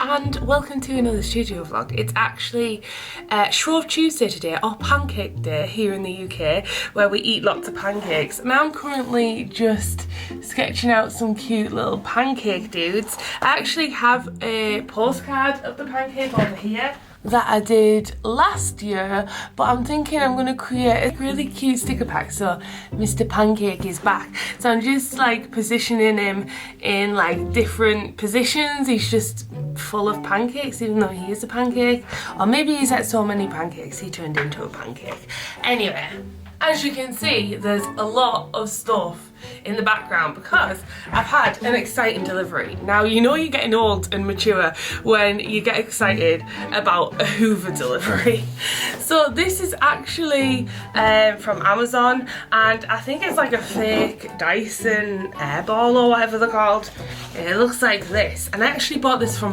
and welcome to another studio vlog. It's actually Shrove Tuesday today, or Pancake Day here in the UK, where we eat lots of pancakes. And I'm currently just sketching out some cute little pancake dudes. I actually have a postcard of the pancake over here that I did last year, but I'm thinking I'm going to create a really cute sticker pack so Mr. Pancake is back. So I'm just like positioning him in like different positions. He's just full of pancakes even though he is a pancake, or maybe he's had so many pancakes he turned into a pancake. Anyway, as you can see, there's a lot of stuff in the background because I've had an exciting delivery. Now, you know you're getting old and mature when you get excited about a Hoover delivery. So this is actually from Amazon, and I think it's like a fake Dyson airball or whatever they're called. It looks like this, and I actually bought this for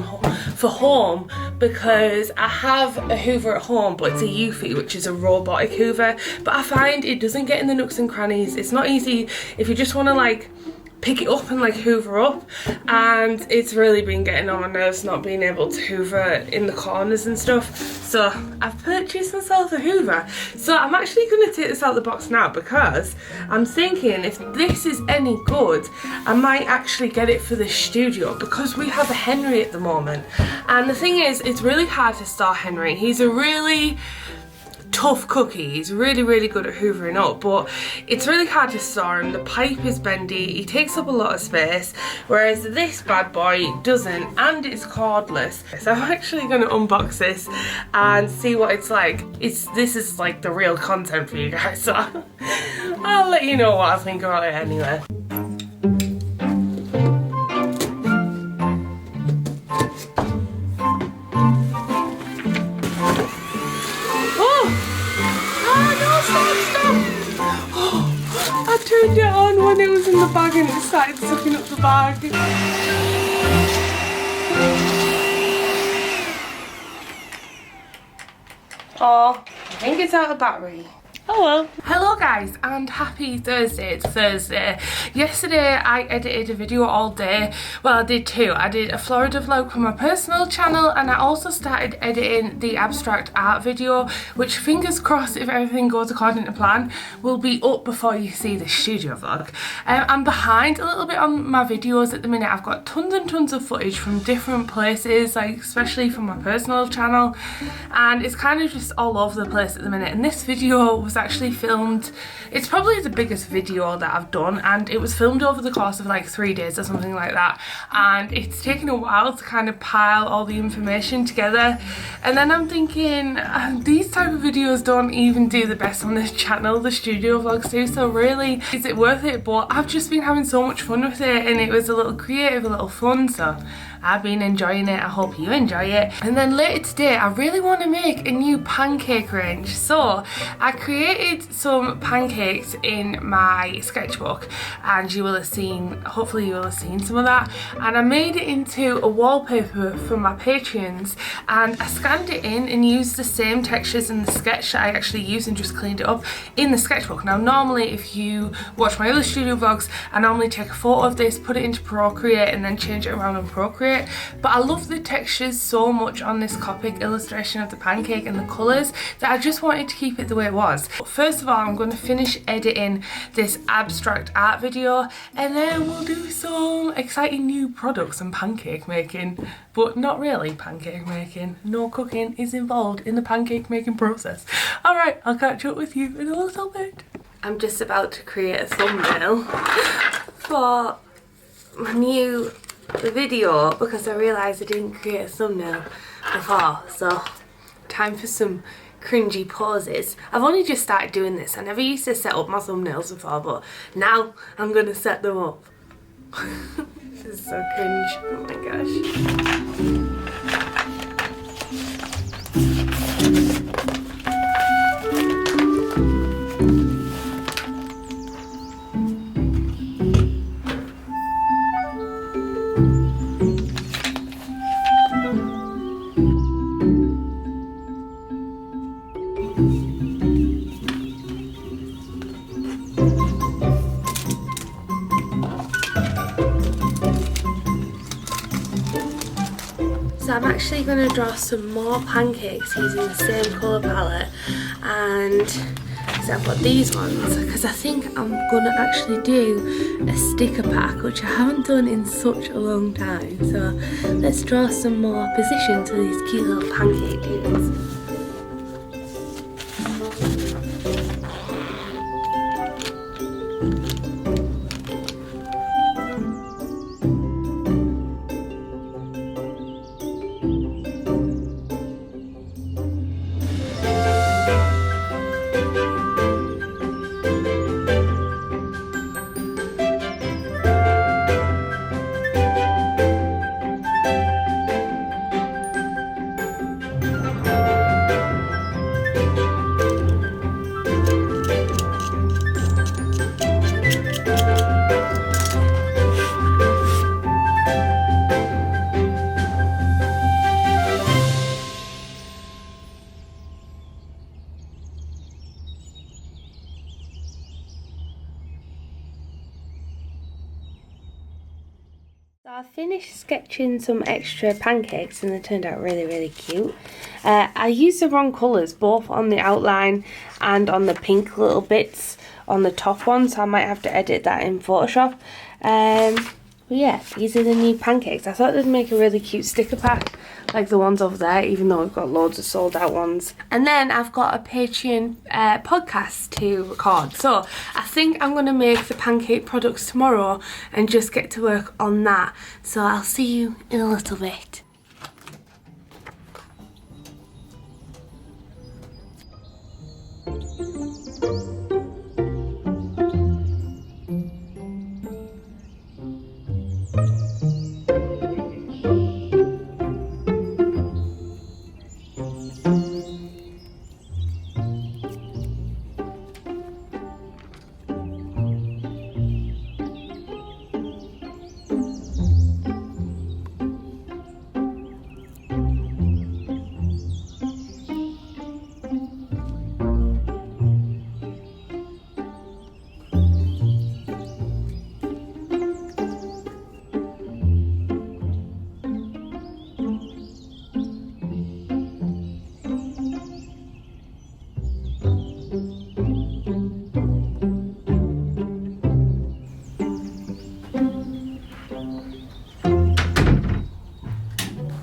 home because I have a Hoover at home, but it's a Eufy, which is a robotic Hoover, but I find it doesn't get in the nooks and crannies. It's not easy if you just want to like pick it up and like hoover up, and it's really been getting on my nerves not being able to hoover in the corners and stuff. So I've purchased myself a Hoover. So I'm actually going to take this out of the box now because I'm thinking if this is any good, I might actually get it for the studio because we have a Henry at the moment. And the thing is, it's really hard to store Henry. He's a really tough cookie. He's really good at hoovering up, but it's really hard to store him. The pipe is bendy, he takes up a lot of space, whereas this bad boy doesn't, and it's cordless. So I'm actually going to unbox this and see what it's like. This is like the real content for you guys, so I'll let you know what I think about it anyway. I turned it on when it was in the bag and it started sucking up the bag. Oh, I think it's out of battery. Oh well. Hello guys, and happy Thursday. It's Thursday. Yesterday I edited a video all day. Well, I did two. I did a Florida vlog for my personal channel, and I also started editing the abstract art video, which fingers crossed, if everything goes according to plan, will be up before you see the studio vlog. I'm behind a little bit on my videos at the minute. I've got tons and tons of footage from different places, like especially from my personal channel, and it's kind of just all over the place at the minute. And this video was actually filmed, it's probably the biggest video that I've done, and it was filmed over the course of like 3 days or something like that, and it's taken a while to kind of pile all the information together. And then I'm thinking, these type of videos don't even do the best on this channel, the studio vlogs do, so really is it worth it? But I've just been having so much fun with it, and it was a little creative, a little fun, so I've been enjoying it. I hope you enjoy it. And then later today I really want to make a new pancake range, so I created some pancakes in my sketchbook, and you will have seen, hopefully you will have seen some of that, and I made it into a wallpaper for my Patreons, and I scanned it in and used the same textures in the sketch that I actually used and just cleaned it up in the sketchbook. Now normally if you watch my other studio vlogs, I normally take a photo of this, put it into Procreate, and then change it around on Procreate. But I love the textures so much on this Copic illustration of the pancake and the colours that I just wanted to keep it the way it was. But first of all, I'm going to finish editing this abstract art video, and then we'll do some exciting new products and pancake making, but not really pancake making. No cooking is involved in the pancake making process. Alright, I'll catch up with you in a little bit. I'm just about to create a thumbnail for my new video because I realised I didn't create a thumbnail before, so time for some cringy poses. I've only just started doing this. I never used to set up my thumbnails before, but now I'm gonna set them up. This is so cringe, oh my gosh. actually going to draw some more pancakes using the same colour palette, and so I've got these ones because I think I'm going to actually do a sticker pack, which I haven't done in such a long time. So let's draw some more positions for these cute little pancake dudes. So I finished sketching some extra pancakes and they turned out really cute. I used the wrong colours both on the outline and on the pink little bits on the top one, so I might have to edit that in Photoshop. But yeah, these are the new pancakes. I thought they'd make a really cute sticker pack like the ones over there, even though we've got loads of sold out ones. And then I've got a Patreon podcast to record. So I think I'm going to make the pancake products tomorrow and just get to work on that. So I'll see you in a little bit.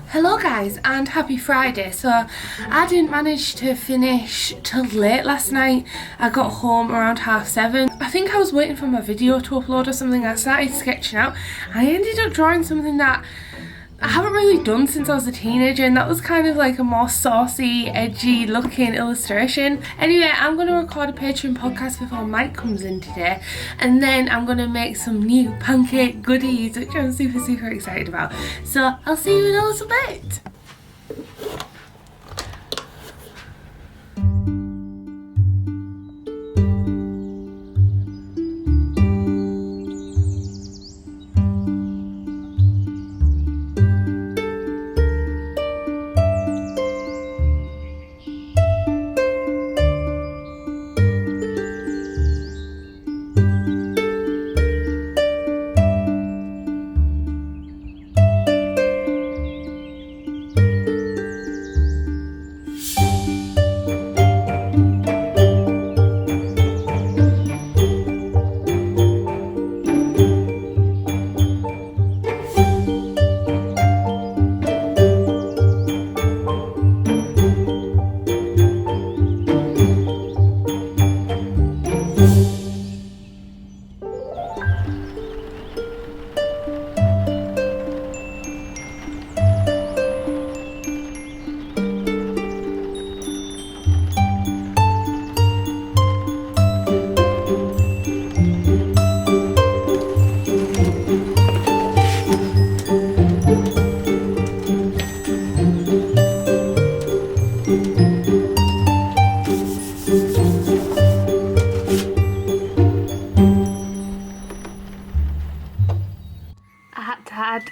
Hello guys and happy Friday. So I didn't manage to finish till late last night. I got home around 7:30. I think I was waiting for my video to upload or something. I started sketching out. I ended up drawing something that I haven't really done since I was a teenager, and that was kind of like a more saucy, edgy looking illustration. Anyway, I'm going to record a Patreon podcast before Mike comes in today, and then I'm going to make some new pancake goodies, which I'm super excited about. So I'll see you in a little bit.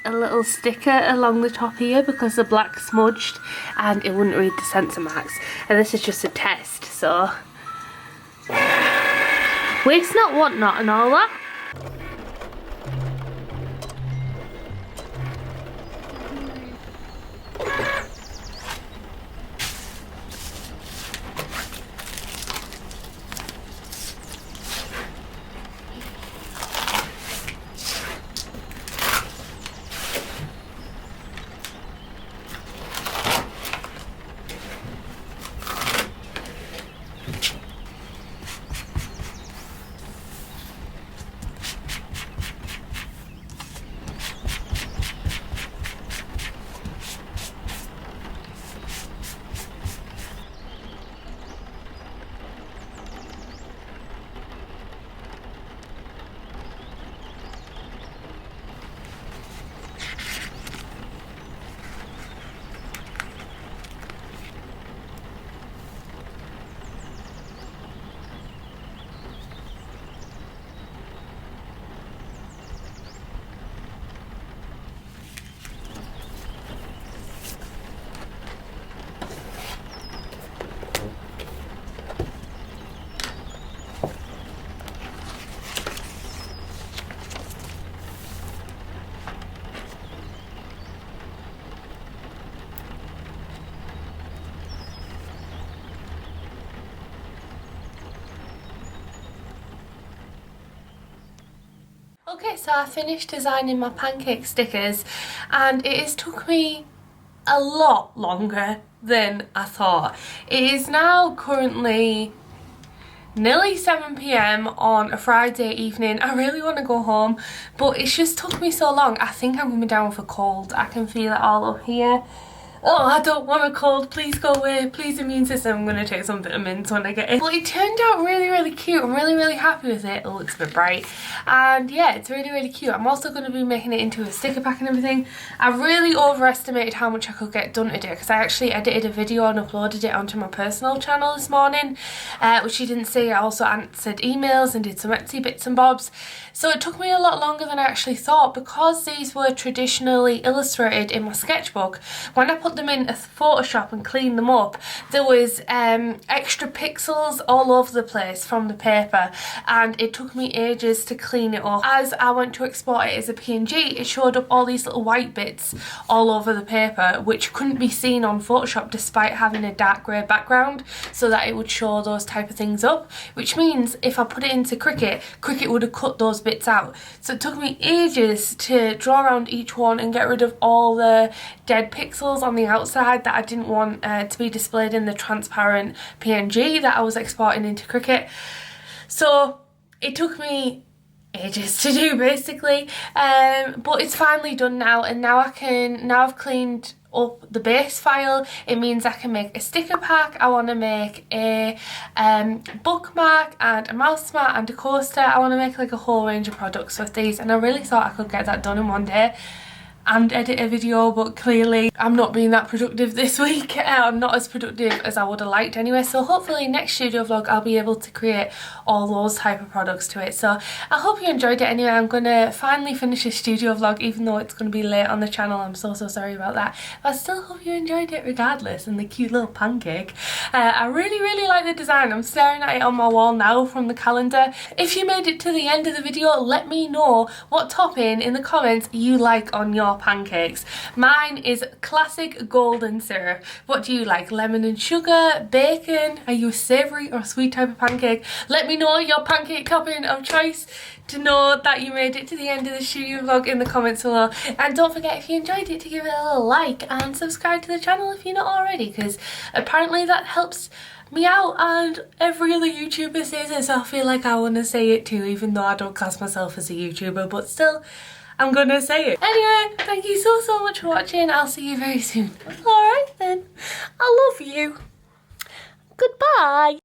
A little sticker along the top here because the black smudged and it wouldn't read the censor marks, and this is just a test, so waste not, want not, and all that. Okay, so I finished designing my pancake stickers and it has took me a lot longer than I thought. It is now currently nearly 7 p.m. on a Friday evening. I really want to go home, but it's just took me so long. I think I'm going to be down with a cold. I can feel it all up here. Oh, I don't want a cold. Please go away. Please, immune system. I'm going to take some vitamins when I get in. Well, it turned out really cute. I'm really happy with it. It looks a bit bright. And yeah, it's really cute. I'm also going to be making it into a sticker pack and everything. I really overestimated how much I could get done today because I actually edited a video and uploaded it onto my personal channel this morning, which you didn't see. I also answered emails and did some Etsy bits and bobs. So it took me a lot longer than I actually thought because these were traditionally illustrated in my sketchbook. When I put them in a Photoshop and cleaned them up, there was extra pixels all over the place from the paper, and it took me ages to clean it up. As I went to export it as a PNG, it showed up all these little white bits all over the paper which couldn't be seen on Photoshop despite having a dark grey background, so that it would show those type of things up, which means if I put it into Cricut, Cricut would have cut those bits out. So it took me ages to draw around each one and get rid of all the dead pixels on the outside that I didn't want to be displayed in the transparent PNG that I was exporting into Cricut. So it took me ages to do basically, but it's finally done now, and now I've cleaned up the base file. It means I can make a sticker pack. I want to make a bookmark and a mouse mat and a coaster. I want to make like a whole range of products with these, and I really thought I could get that done in one day and edit a video, but clearly I'm not being that productive this week. I'm not as productive as I would have liked anyway, so hopefully next studio vlog I'll be able to create all those type of products to it. So I hope you enjoyed it anyway. I'm gonna finally finish this studio vlog even though it's gonna be late on the channel. I'm so sorry about that, but I still hope you enjoyed it regardless, and the cute little pancake. I really like the design. I'm staring at it on my wall now from the calendar. If you made it to the end of the video, let me know what topping in the comments you like on your pancakes. Mine is classic golden syrup. What do you like? Lemon and sugar? Bacon? Are you a savoury or sweet type of pancake? Let me know your pancake topping of choice to know that you made it to the end of the studio vlog in the comments below. And don't forget, if you enjoyed it, to give it a little like and subscribe to the channel if you're not already, because apparently that helps me out and every other YouTuber says it, so I feel like I want to say it too, even though I don't class myself as a YouTuber, but still I'm gonna say it. Anyway, thank you so much for watching. I'll see you very soon. Alright then, I love you. Goodbye.